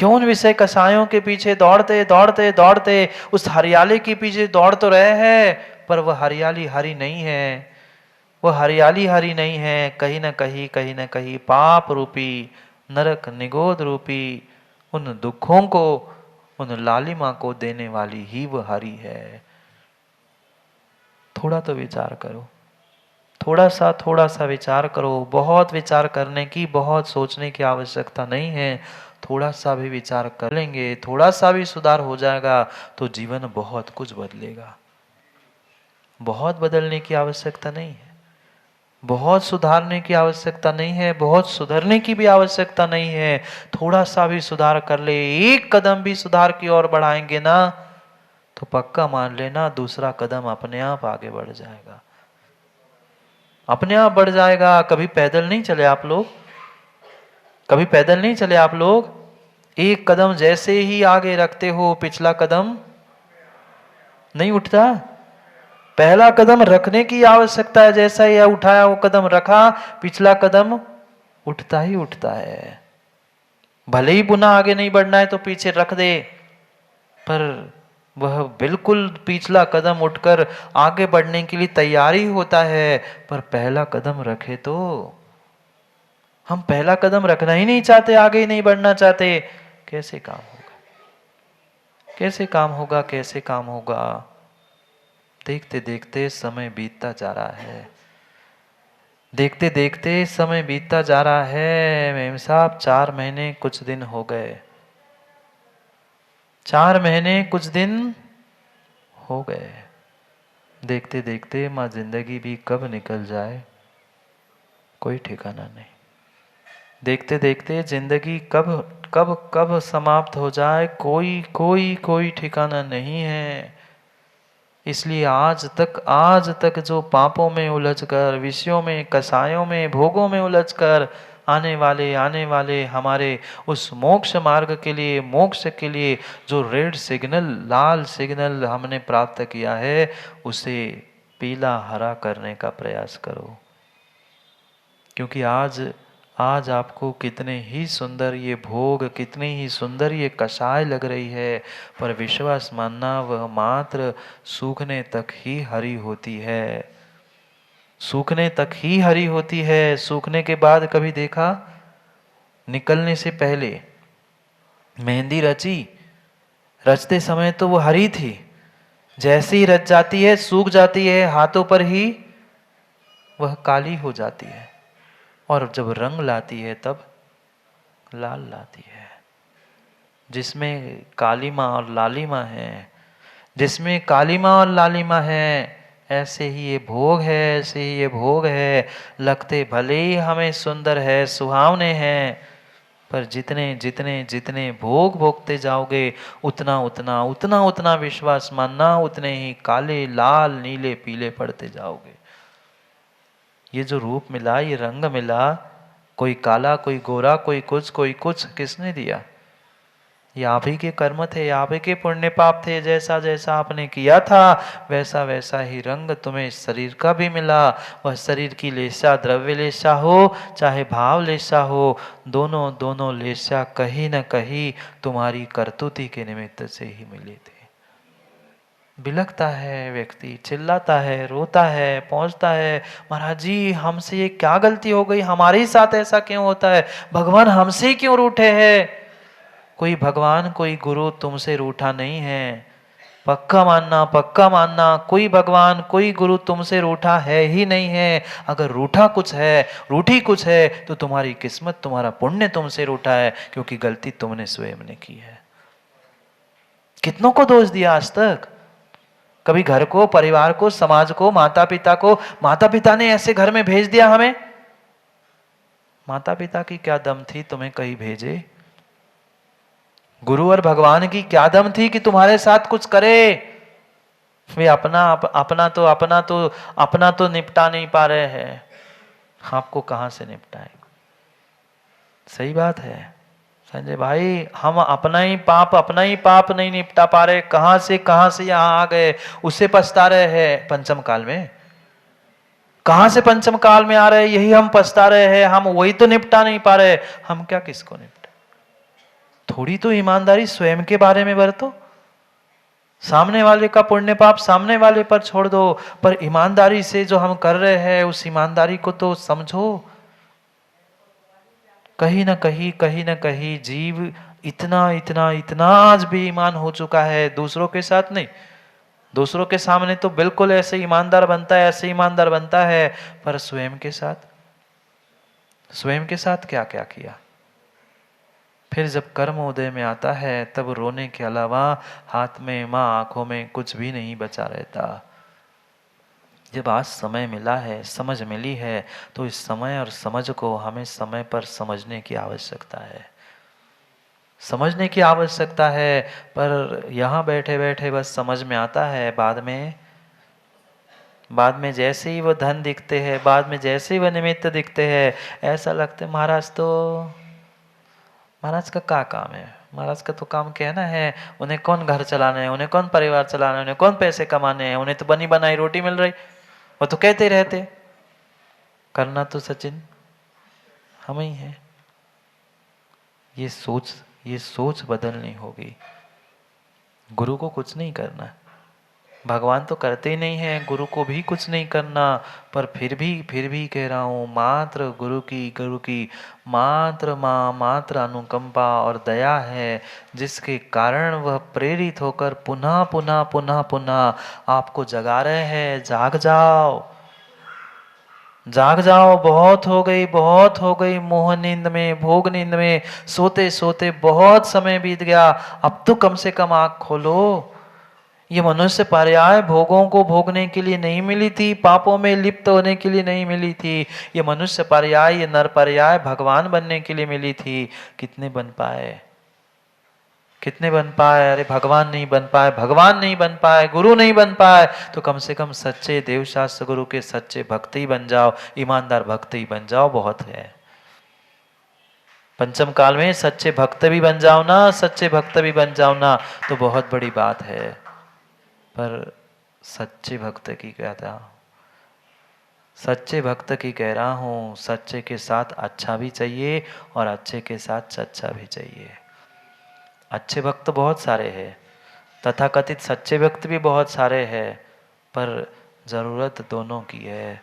क्यों उन विषय कसायों के पीछे दौड़ते दौड़ते दौड़ते? उस हरियाली के पीछे दौड़ तो रहे हैं, पर वह हरियाली हरी नहीं है। वह हरियाली हरी नहीं है। कहीं न कहीं पाप रूपी, नरक निगोद रूपी उन दुखों को, उन लालिमा को देने वाली ही वह हरी है। थोड़ा तो विचार करो, थोड़ा सा विचार करो। बहुत विचार करने की, बहुत सोचने की आवश्यकता नहीं है। थोड़ा सा भी विचार कर लेंगे, थोड़ा सा भी सुधार हो जाएगा तो जीवन बहुत कुछ बदलेगा। बहुत बदलने की आवश्यकता नहीं है, बहुत सुधारने की आवश्यकता नहीं है, बहुत सुधरने की भी आवश्यकता नहीं है। थोड़ा सा भी सुधार कर ले, एक कदम भी सुधार की ओर बढ़ाएंगे ना, तो पक्का मान लेना दूसरा कदम अपने आप आगे बढ़ जाएगा, अपने आप बढ़ जाएगा। कभी पैदल नहीं चले आप लोग, कभी पैदल नहीं चले आप लोग। एक कदम जैसे ही आगे रखते हो, पिछला कदम नहीं उठता। पहला कदम रखने की आवश्यकता है, जैसा ही उठाया वो कदम रखा, पिछला कदम उठता ही उठता है। भले ही पुनः आगे नहीं बढ़ना है तो पीछे रख दे, पर वह बिल्कुल पिछला कदम उठकर आगे बढ़ने के लिए तैयारी होता है। पर पहला कदम रखे तो, हम पहला कदम रखना ही नहीं चाहते, आगे ही नहीं बढ़ना चाहते। कैसे काम होगा, कैसे काम होगा, कैसे काम होगा? देखते देखते समय बीतता जा रहा है, देखते देखते समय बीतता जा रहा है। मेम साहब 4 महीने कुछ दिन हो गए, 4 महीने कुछ दिन हो गए। देखते देखते माँ जिंदगी भी कब निकल जाए कोई ठिकाना नहीं। देखते देखते जिंदगी कब कब कब समाप्त हो जाए कोई कोई कोई ठिकाना नहीं है। इसलिए आज तक जो पापों में उलझकर, विषयों में, कसायों में, भोगों में उलझकर आने वाले हमारे उस मोक्ष मार्ग के लिए, मोक्ष के लिए जो रेड सिग्नल, लाल सिग्नल हमने प्राप्त किया है, उसे पीला हरा करने का प्रयास करो। क्योंकि आज आपको कितने ही सुंदर ये भोग, कितनी ही सुंदर ये कषाय लग रही है, पर विश्वास मानना वह मात्र सूखने तक ही हरी होती है, सूखने तक ही हरी होती है। सूखने के बाद कभी देखा? निकलने से पहले मेहंदी रची, रचते समय तो वो हरी थी, जैसे ही रच जाती है, सूख जाती है, हाथों पर ही वह काली हो जाती है, और जब रंग लाती है तब लाल लाती है। जिसमें कालीमा और लालिमा है, जिसमें कालीमा और लालिमा है, ऐसे ही ये भोग है, ऐसे ही ये भोग है। लगते भले ही हमें सुंदर है, सुहावने हैं, पर जितने जितने जितने भोग भोगते जाओगे, उतना उतना उतना उतना विश्वास मानना, उतने ही काले, लाल, नीले, पीले पड़ते जाओगे। ये जो रूप मिला, ये रंग मिला, कोई काला, कोई गोरा, कोई कुछ, किसने दिया? ये आप ही के कर्म थे, आप ही के पुण्य पाप थे। जैसा जैसा आपने किया था, वैसा वैसा ही रंग तुम्हें शरीर का भी मिला। वह शरीर की लेशा द्रव्य लेशा हो, चाहे भाव लेशा हो, दोनों दोनों लेशा कहीं न कहीं तुम्हारी करतुती के निमित्त से ही मिले थे। बिलखता है व्यक्ति, चिल्लाता है, रोता है, पहुंचता है, महाराज जी हमसे ये क्या गलती हो गई, हमारे ही साथ ऐसा क्यों होता है, भगवान हमसे क्यों रूठे हैं? कोई भगवान, कोई गुरु तुमसे रूठा नहीं है। पक्का मानना, कोई भगवान, कोई गुरु तुमसे रूठा है ही नहीं है। अगर रूठा कुछ है, रूठी कुछ है, तो तुम्हारी किस्मत, तुम्हारा पुण्य तुमसे रूठा है, क्योंकि गलती तुमने स्वयं ने की है। कितनों को दोष दिया आज तक? कभी घर को, परिवार को, समाज को, माता पिता को। माता पिता ने ऐसे घर में भेज दिया हमें। माता पिता की क्या दम थी तुम्हें कहीं भेजे? गुरु और भगवान की क्या दम थी कि तुम्हारे साथ कुछ करे? वे अपना तो निपटा नहीं पा रहे हैं, आपको कहां से निपटाए? सही बात है संजय भाई, हम अपना ही पाप नहीं निपटा पा रहे, कहां से यहां आ गए, उससे पछता रहे हैं। पंचम काल में कहां से पंचम काल में आ रहे, यही हम पछता रहे हैं। हम वही तो निपटा नहीं पा रहे, हम क्या किसको निपटा? थोड़ी तो ईमानदारी स्वयं के बारे में बरतो। सामने वाले का पुण्य पाप सामने वाले पर छोड़ दो, पर ईमानदारी से जो हम कर रहे हैं उस ईमानदारी को तो समझो। कहीं ना कहीं जीव इतना इतना इतना आज बेईमान हो चुका है, दूसरों के साथ नहीं, दूसरों के सामने तो बिल्कुल ऐसे ईमानदार बनता है, ऐसे ईमानदार बनता है, पर स्वयं के साथ, स्वयं के साथ क्या क्या किया। फिर जब कर्म उदय में आता है तब रोने के अलावा हाथ में माँ आंखों में कुछ भी नहीं बचा रहता। जब आज समय मिला है, समझ मिली है, तो इस समय और समझ को हमें समय पर समझने की आवश्यकता है, समझने की आवश्यकता है। पर यहाँ बैठे बैठे बस समझ में आता है, बाद में जैसे ही वो धन दिखते हैं, बाद में जैसे ही वो निमित्त दिखते हैं, ऐसा लगता है महाराज का क्या काम है, महाराज का तो काम कहना है, उन्हें कौन घर चलाना है, उन्हें कौन परिवार चलाना है, उन्हें कौन पैसे कमाने हैं, उन्हें तो बनी बनाई रोटी मिल रही, वो तो कहते रहते। करना तो सचिन हमें ही है। ये सोच बदलनी होगी। गुरु को कुछ नहीं करना, भगवान तो करते ही नहीं है, गुरु को भी कुछ नहीं करना, पर फिर भी कह रहा हूँ, मात्र गुरु की मात्र अनुकंपा और दया है, जिसके कारण वह प्रेरित होकर पुनः पुनः पुनः पुनः आपको जगा रहे हैं। जाग जाओ, जाग जाओ, बहुत हो गई मोह नींद में, भोग नींद में, सोते सोते बहुत समय बीत गया, अब तो कम से कम आँख खोलो। ये मनुष्य पर्याय भोगों को भोगने के लिए नहीं मिली थी, पापों में लिप्त होने के लिए नहीं मिली थी। ये मनुष्य पर्याय, ये नर पर्याय भगवान बनने के लिए मिली थी। कितने बन पाए, कितने बन पाए? अरे भगवान नहीं बन पाए, भगवान नहीं बन पाए, गुरु नहीं बन पाए, तो कम से कम सच्चे देवशास्त्र गुरु के सच्चे भक्त ही बन जाओ, ईमानदार भक्त ही बन जाओ, बहुत है। पंचम काल में सच्चे भक्त भी बन जाओ ना, सच्चे भक्त भी बन जाओ ना, तो बहुत बड़ी बात है। पर सच्चे भक्त की कहता हूँ, सच्चे भक्त की कह रहा हूँ, सच्चे के साथ अच्छा भी चाहिए और अच्छे के साथ सच्चा भी चाहिए। अच्छे भक्त बहुत सारे हैं, तथाकथित सच्चे भक्त भी बहुत सारे हैं, पर ज़रूरत दोनों की है,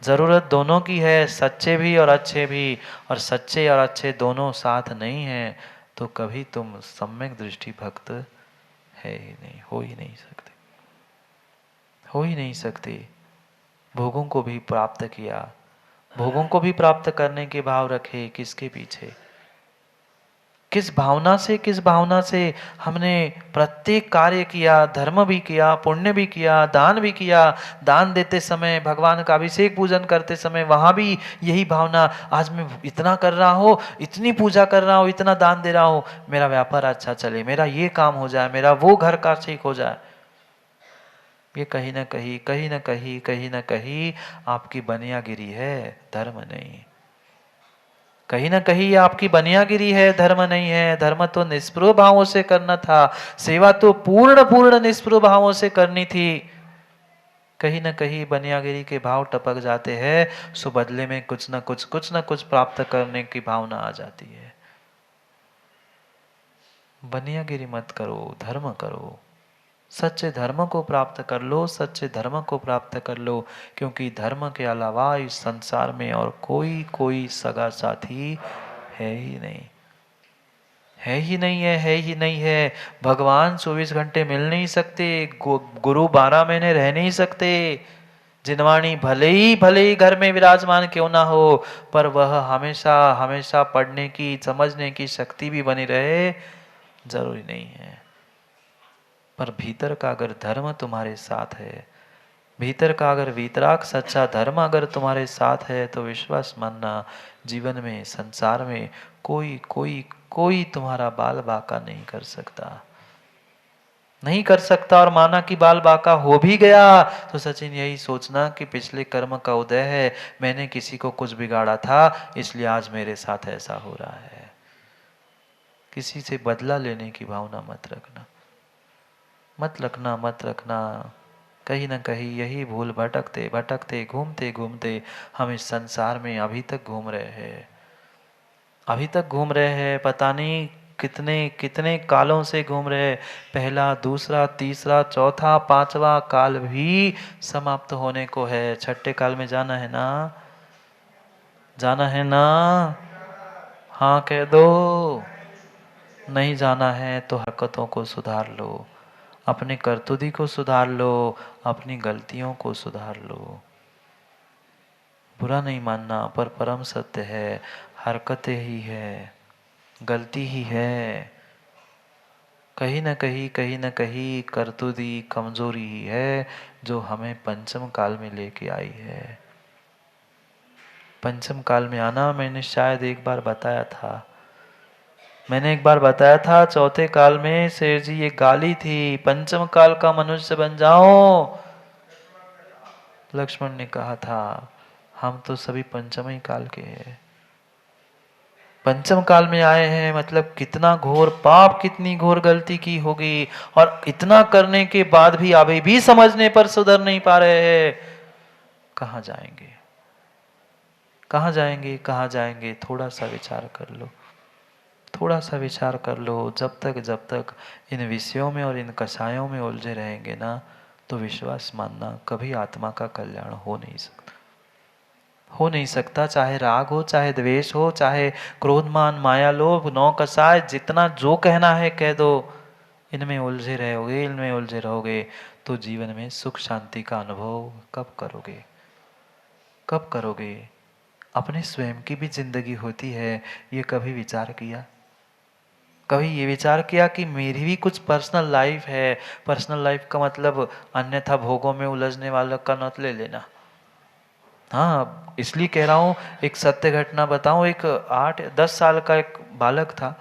ज़रूरत दोनों की है, सच्चे भी और अच्छे भी। और सच्चे और अच्छे दोनों साथ नहीं हैं तो कभी तुम सम्यक दृष्टि भक्त है ही नहीं, हो ही नहीं सकते, हो ही नहीं सकते। भोगों को भी प्राप्त किया, भोगों को भी प्राप्त करने के भाव रखे, किसके पीछे, किस भावना से हमने प्रत्येक कार्य किया, धर्म भी किया, पुण्य भी किया, दान भी किया। दान देते समय, भगवान का अभिषेक पूजन करते समय, वहां भी यही भावना, आज मैं इतना कर रहा हूँ, इतनी पूजा कर रहा हूँ, इतना दान दे रहा हूँ, मेरा व्यापार अच्छा चले, मेरा ये काम हो जाए, मेरा वो घर का ठीक हो जाए। ये कहीं ना कहीं आपकी बनियागिरी है, धर्म नहीं। कहीं ना कहीं आपकी बनियागिरी है, धर्म नहीं है। धर्म तो निष्पृह भावों से करना था, सेवा तो पूर्ण पूर्ण निष्पृह भावों से करनी थी। कहीं ना कहीं बनियागिरी के भाव टपक जाते हैं, सो बदले में कुछ ना कुछ प्राप्त करने की भावना आ जाती है। बनियागिरी मत करो, धर्म करो, सच्चे धर्म को प्राप्त कर लो, सच्चे धर्म को प्राप्त कर लो, क्योंकि धर्म के अलावा इस संसार में और कोई सगा साथी है ही नहीं, है ही नहीं है, है ही नहीं है। भगवान 24 घंटे मिल नहीं सकते, गुरु 12 महीने रह नहीं सकते। जिनवाणी भले ही घर में विराजमान क्यों ना हो, पर वह हमेशा हमेशा पढ़ने की, समझने की शक्ति भी बनी रहे, जरूरी नहीं है। पर भीतर का अगर धर्म तुम्हारे साथ है, भीतर का अगर वीतराग सच्चा धर्म अगर तुम्हारे साथ है, तो विश्वास मानना, जीवन में, संसार में कोई तुम्हारा बाल बाका नहीं कर सकता, नहीं कर सकता। और माना कि बाल बाका हो भी गया, तो सचिन यही सोचना कि पिछले कर्म का उदय है, मैंने किसी को कुछ बिगाड़ा था, इसलिए आज मेरे साथ ऐसा हो रहा है। किसी से बदला लेने की भावना मत रखना, मत रखना। कहीं ना कहीं यही भूल भटकते भटकते, घूमते घूमते हम इस संसार में अभी तक घूम रहे हैं, अभी तक घूम रहे हैं। पता नहीं कितने कितने कालों से घूम रहे, पहला, दूसरा, तीसरा, चौथा, पांचवा काल भी समाप्त होने को है। छठे काल में जाना है ना? जाना है ना? हाँ कह दो। नहीं जाना है तो हरकतों को सुधार लो, अपनी करतूती को सुधार लो, अपनी गलतियों को सुधार लो। बुरा नहीं मानना, पर परम सत्य है, हरकतें ही है, गलती ही है, कहीं न कहीं करतूती कमजोरी ही है जो हमें पंचम काल में लेके आई है। पंचम काल में आना मैंने शायद एक बार बताया था। मैंने एक बार बताया था, चौथे काल में शेर जी ये गाली थी, पंचम काल का मनुष्य बन जाओ। लक्ष्मण ने कहा था हम तो सभी पंचम ही काल के हैं। पंचम काल में आए हैं मतलब कितना घोर पाप, कितनी घोर गलती की होगी, और इतना करने के बाद भी अभी भी समझने पर सुधर नहीं पा रहे हैं। कहाँ जाएंगे, कहाँ जाएंगे, कहाँ जाएंगे? थोड़ा सा विचार कर लो, थोड़ा सा विचार कर लो। जब तक इन विषयों में और इन कषायों में उलझे रहेंगे ना, तो विश्वास मानना कभी आत्मा का कल्याण हो नहीं सकता, हो नहीं सकता। चाहे राग हो, चाहे द्वेष हो, चाहे क्रोध मान माया लोभ नौ कसाय, जितना जो कहना है कह दो। इनमें उलझे रहोगे, इनमें उलझे रहोगे तो जीवन में सुख शांति का अनुभव कब करोगे? कब करोगे? अपने स्वयं की भी जिंदगी होती है, ये कभी विचार किया? कभी ये विचार किया कि मेरी भी कुछ पर्सनल लाइफ है? पर्सनल लाइफ का मतलब अन्यथा भोगों में उलझने वालों का नत ले लेना। हाँ, इसलिए कह रहा हूँ, एक सत्य घटना बताऊँ। एक 8-10 साल का एक बालक था।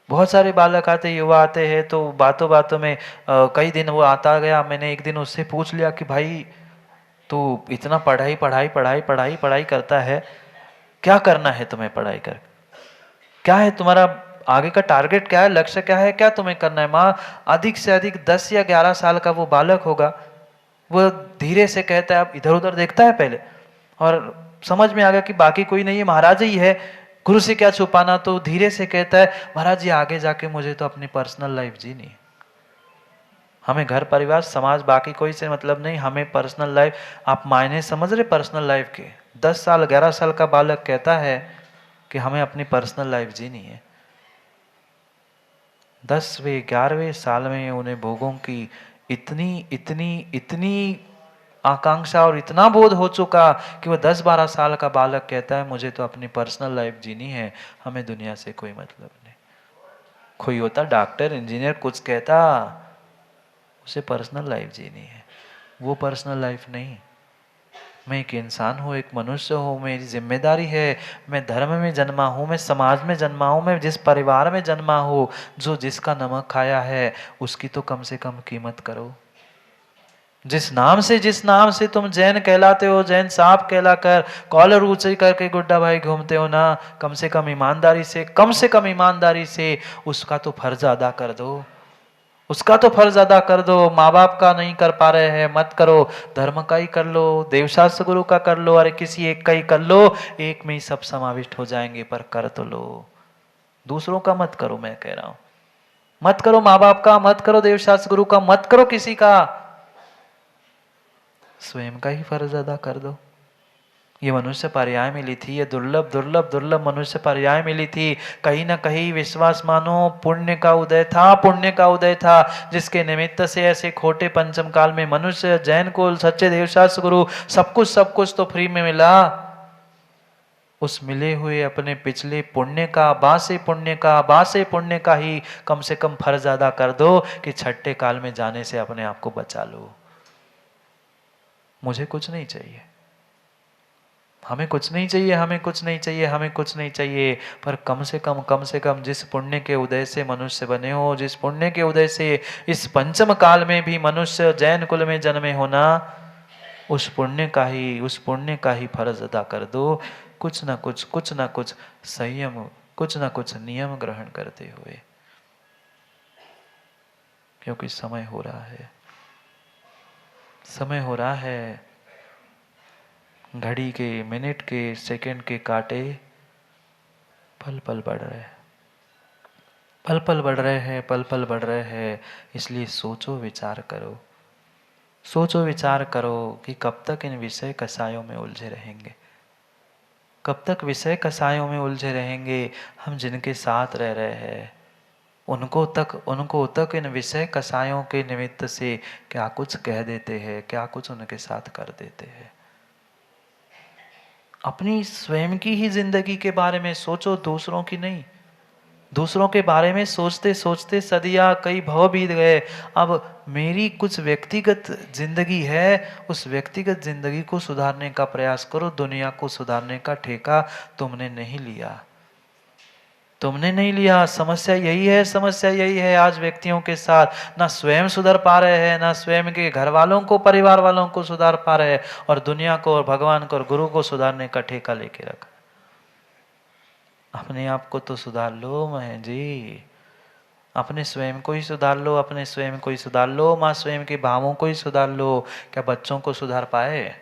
बहुत सारे बालक आते, युवा आते हैं, तो बातों बातों में कई दिन वो आता गया। मैंने एक दिन उससे पूछ लिया कि भाई तू इतना पढ़ाई पढ़ाई पढ़ाई पढ़ाई पढ़ाई करता है, क्या करना है तुम्हें पढ़ाई कर? क्या है तुम्हारा आगे का टारगेट, क्या है, लक्ष्य क्या है, क्या तुम्हें करना है? माँ अधिक से अधिक 10 या 11 साल का वो बालक होगा। वो धीरे से कहता है, अब इधर उधर देखता है पहले, और समझ में आ गया कि बाकी कोई नहीं है, महाराज ही है, गुरु से क्या छुपाना। तो धीरे से कहता है, महाराज जी आगे जाके मुझे तो अपनी पर्सनल लाइफ जीनी है। हमें घर परिवार समाज बाकी कोई से मतलब नहीं, हमें पर्सनल लाइफ। आप मायने समझ रहे पर्सनल लाइफ के? 10 साल 11 साल का बालक कहता है कि हमें अपनी पर्सनल लाइफ जीनी है। 10वें 11वें साल में उन्हें भोगों की इतनी इतनी इतनी आकांक्षा और इतना बोध हो चुका कि वो 10-12 साल का बालक कहता है मुझे तो अपनी पर्सनल लाइफ जीनी है, हमें दुनिया से कोई मतलब नहीं। कोई होता डॉक्टर इंजीनियर कुछ कहता, उसे पर्सनल लाइफ जीनी है, वो पर्सनल लाइफ नहीं। मैं एक इंसान हूँ, एक मनुष्य हूँ, मेरी जिम्मेदारी है। मैं धर्म में जन्मा हूँ, मैं समाज में जन्मा हूँ, मैं जिस परिवार में जन्मा हूँ, जो जिसका नमक खाया है उसकी तो कम से कम कीमत करो। जिस नाम से तुम जैन कहलाते हो, जैन साहब कहलाकर कॉलर ऊंचे करके गुड्डा भाई घूमते हो ना, कम से कम ईमानदारी से, कम से कम ईमानदारी से उसका तो फर्ज अदा कर दो। उसका तो फर्ज अदा कर दो। माँ बाप का नहीं कर पा रहे हैं, मत करो, धर्म का ही कर लो, देवशास्त्र गुरु का कर लो, अरे किसी एक का ही कर लो, एक में ही सब समाविष्ट हो जाएंगे, पर कर तो लो। दूसरों का मत करो, मैं कह रहा हूं, मत करो। माँ बाप का मत करो, देवशास्त्र गुरु का मत करो, किसी का, स्वयं का ही फर्ज अदा कर दो। ये मनुष्य पर्याय मिली थी, ये दुर्लभ दुर्लभ दुर्लभ मनुष्य पर्याय मिली थी। कहीं ना कहीं विश्वास मानो पुण्य का उदय था, पुण्य का उदय था, जिसके निमित्त से ऐसे खोटे पंचम काल में मनुष्य, जैन कुल, सच्चे देवशास्त्र गुरु, सब कुछ तो फ्री में मिला। उस मिले हुए अपने पिछले पुण्य का, बासे पुण्य का ही कम से कम फर्ज अदा कर दो कि छठे काल में जाने से अपने आप को बचा लो। मुझे कुछ नहीं चाहिए, हमें कुछ नहीं चाहिए, हमें कुछ नहीं चाहिए, हमें कुछ नहीं चाहिए, पर कम से कम जिस पुण्य के उदय से मनुष्य बने हो, जिस पुण्य के उदय से इस पंचम काल में भी मनुष्य जैन कुल में जन्मे हो ना, उस पुण्य का ही फर्ज अदा कर दो। कुछ ना कुछ संयम, कुछ ना कुछ नियम ग्रहण करते हुए, क्योंकि समय हो रहा है, समय हो रहा है। घड़ी के, मिनट के, सेकंड के कांटे पल पल बढ़ रहे हैं। पल पल बढ़ रहे हैं, पल पल बढ़ रहे हैं, इसलिए सोचो विचार करो। सोचो विचार करो कि कब तक इन विषय कसायों में उलझे रहेंगे, कब तक विषय कसायों में उलझे रहेंगे। हम जिनके साथ रह रहे हैं उनको तक इन विषय कसायों के निमित्त से क्या कुछ कह देते हैं, क्या कुछ उनके साथ कर देते हैं। अपनी स्वयं की ही जिंदगी के बारे में सोचो, दूसरों की नहीं। दूसरों के बारे में सोचते सोचते सदियां कई भव बीत गए। अब मेरी कुछ व्यक्तिगत जिंदगी है, उस व्यक्तिगत जिंदगी को सुधारने का प्रयास करो। दुनिया को सुधारने का ठेका तुमने नहीं लिया, तुमने नहीं लिया। समस्या यही है, समस्या यही है आज व्यक्तियों के साथ। ना स्वयं सुधर पा रहे हैं, ना स्वयं के घर वालों को, परिवार वालों को सुधार पा रहे हैं, और दुनिया को और भगवान को और गुरु को सुधारने का ठेका लेके रखा। अपने आप को तो सुधार लो महें जी, अपने स्वयं को ही सुधार लो, अपने स्वयं को ही सुधार लो। माँ स्वयं के भावों को ही सुधार लो। क्या बच्चों को सुधार पाए?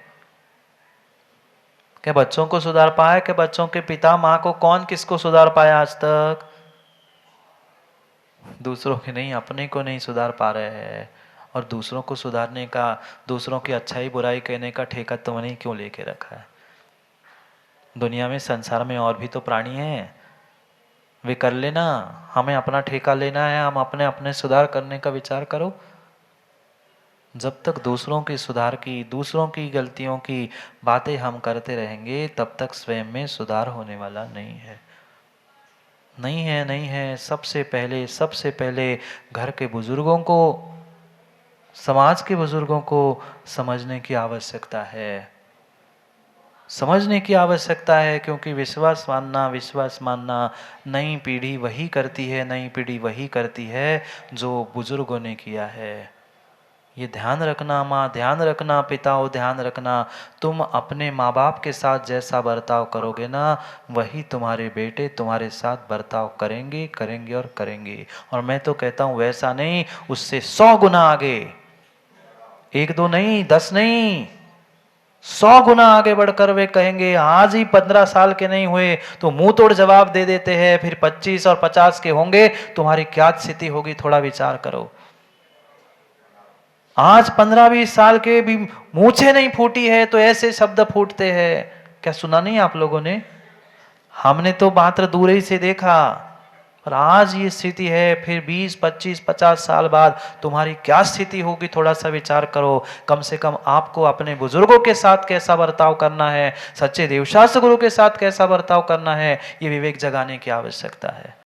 क्या बच्चों को सुधार पाए? क्या बच्चों के पिता माँ को, कौन किसको सुधार पाया आज तक? दूसरों के नहीं, अपने को नहीं सुधार पा रहे हैं। और दूसरों को सुधारने का, दूसरों की अच्छाई बुराई कहने का ठेका तुमने क्यों लेके रखा है? दुनिया में, संसार में और भी तो प्राणी हैं, वे कर लेना। हमें अपना ठेका लेना है, हम अपने अपने सुधार करने का विचार करो। जब तक दूसरों के सुधार की, दूसरों की गलतियों की बातें हम करते रहेंगे, तब तक स्वयं में सुधार होने वाला नहीं है। नहीं है, नहीं है। सबसे पहले घर के बुजुर्गों को, समाज के बुजुर्गों को समझने की आवश्यकता है, समझने की आवश्यकता है। क्योंकि विश्वास मानना नई पीढ़ी वही करती है, नई पीढ़ी वही करती है जो बुजुर्गों ने किया है। ये ध्यान रखना माँ, ध्यान रखना पिताओं, ध्यान रखना। तुम अपने माँ बाप के साथ जैसा बर्ताव करोगे ना, वही तुम्हारे बेटे तुम्हारे साथ बर्ताव करेंगे, करेंगे और करेंगे। और मैं तो कहता हूँ वैसा नहीं, उससे 100 गुना आगे। 1 2 नहीं, 10 नहीं, 100 गुना आगे बढ़कर वे कहेंगे। आज ही 15 साल के नहीं हुए तो मुंह तोड़ जवाब दे देते हैं, फिर 25 और 50 के होंगे, तुम्हारी क्या स्थिति होगी थोड़ा विचार करो। आज 15-20 साल के भी मूछें नहीं फूटी है तो ऐसे शब्द फूटते हैं। क्या सुना नहीं आप लोगों ने? हमने तो मात्र दूर ही से देखा, पर आज ये स्थिति है। फिर 20, 25, 50 साल बाद तुम्हारी क्या स्थिति होगी थोड़ा सा विचार करो। कम से कम आपको अपने बुजुर्गों के साथ कैसा बर्ताव करना है, सच्चे देवशास्त्र गुरु के साथ कैसा बर्ताव करना है, ये विवेक जगाने की आवश्यकता है।